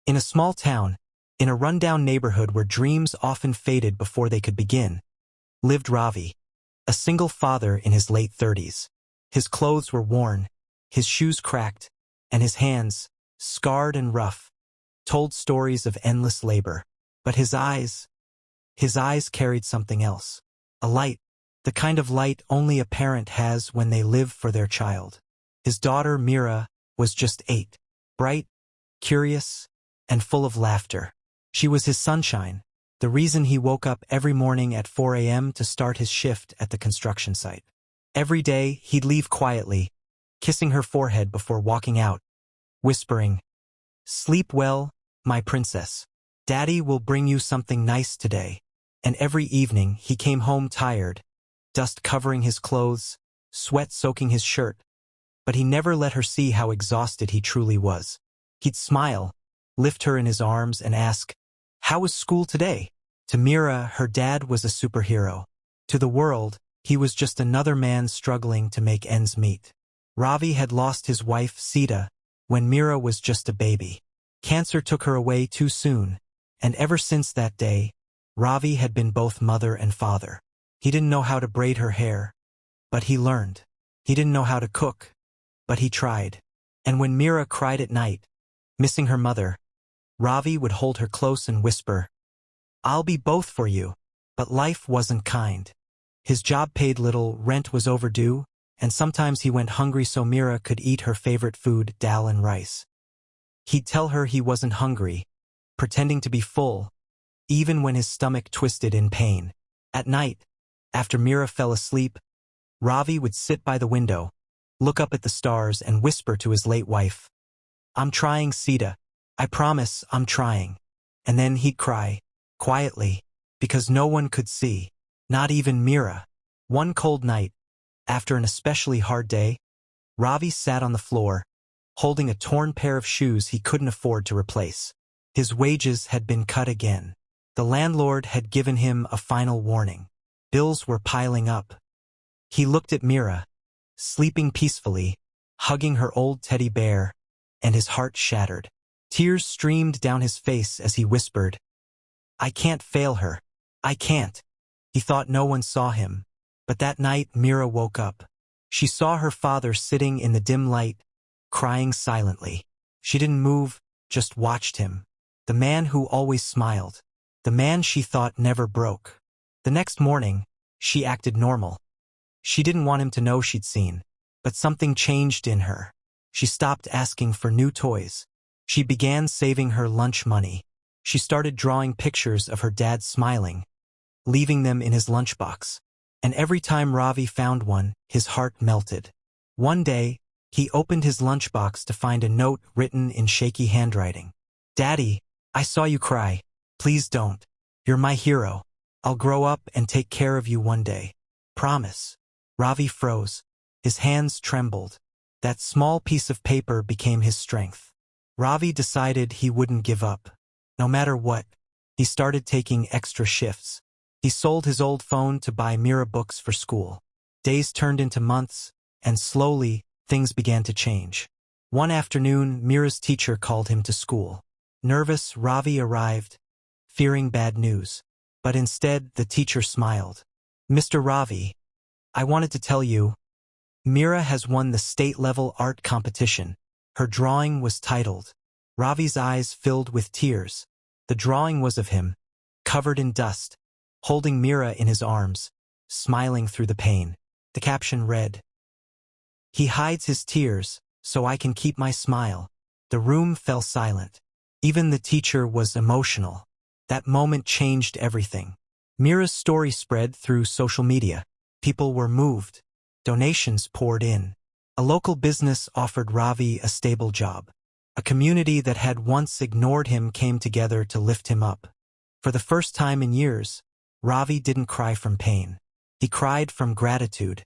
In a small town, in a rundown neighborhood where dreams often faded before they could begin, lived Ravi, a single father in his late 30s. His clothes were worn, his shoes cracked, and his hands, scarred and rough, told stories of endless labor. But his eyes carried something else. A light, the kind of light only a parent has when they live for their child. His daughter, Mira, was just 8, bright, curious, and full of laughter. She was his sunshine, the reason he woke up every morning at 4 a.m. to start his shift at the construction site. Every day, he'd leave quietly, kissing her forehead before walking out, whispering, "Sleep well, my princess. Daddy will bring you something nice today." And every evening, he came home tired, dust covering his clothes, sweat soaking his shirt. But he never let her see how exhausted he truly was. He'd smile, lift her in his arms, and ask, "How was school today?" To Mira, her dad was a superhero. To the world, he was just another man struggling to make ends meet. Ravi had lost his wife, Sita, when Mira was just a baby. Cancer took her away too soon, and ever since that day, Ravi had been both mother and father. He didn't know how to braid her hair, but he learned. He didn't know how to cook, but he tried. And when Mira cried at night, missing her mother, Ravi would hold her close and whisper, "I'll be both for you." But life wasn't kind. His job paid little, rent was overdue, and sometimes he went hungry so Mira could eat her favorite food, dal and rice. He'd tell her he wasn't hungry, pretending to be full, even when his stomach twisted in pain. At night, after Mira fell asleep, Ravi would sit by the window, look up at the stars, and whisper to his late wife, "I'm trying, Sita. I promise I'm trying." And then he'd cry, quietly, because no one could see, not even Mira. One cold night, after an especially hard day, Ravi sat on the floor, holding a torn pair of shoes he couldn't afford to replace. His wages had been cut again. The landlord had given him a final warning. Bills were piling up. He looked at Mira, sleeping peacefully, hugging her old teddy bear, and his heart shattered. Tears streamed down his face as he whispered, "I can't fail her. I can't." He thought no one saw him, but that night Mira woke up. She saw her father sitting in the dim light, crying silently. She didn't move, just watched him. The man who always smiled. The man she thought never broke. The next morning, she acted normal. She didn't want him to know she'd seen, but something changed in her. She stopped asking for new toys. She began saving her lunch money. She started drawing pictures of her dad smiling, leaving them in his lunchbox. And every time Ravi found one, his heart melted. One day, he opened his lunchbox to find a note written in shaky handwriting. "Daddy, I saw you cry. Please don't. You're my hero. I'll grow up and take care of you one day. Promise." Ravi froze. His hands trembled. That small piece of paper became his strength. Ravi decided he wouldn't give up. No matter what, he started taking extra shifts. He sold his old phone to buy Mira books for school. Days turned into months, and slowly, things began to change. One afternoon, Mira's teacher called him to school. Nervous, Ravi arrived, fearing bad news. But instead, the teacher smiled. "Mr. Ravi, I wanted to tell you, Mira has won the state-level art competition." Her drawing was titled. Ravi's eyes filled with tears. The drawing was of him, covered in dust, holding Mira in his arms, smiling through the pain. The caption read, "He hides his tears, so I can keep my smile." The room fell silent. Even the teacher was emotional. That moment changed everything. Mira's story spread through social media. People were moved. Donations poured in. A local business offered Ravi a stable job. A community that had once ignored him came together to lift him up. For the first time in years, Ravi didn't cry from pain. He cried from gratitude.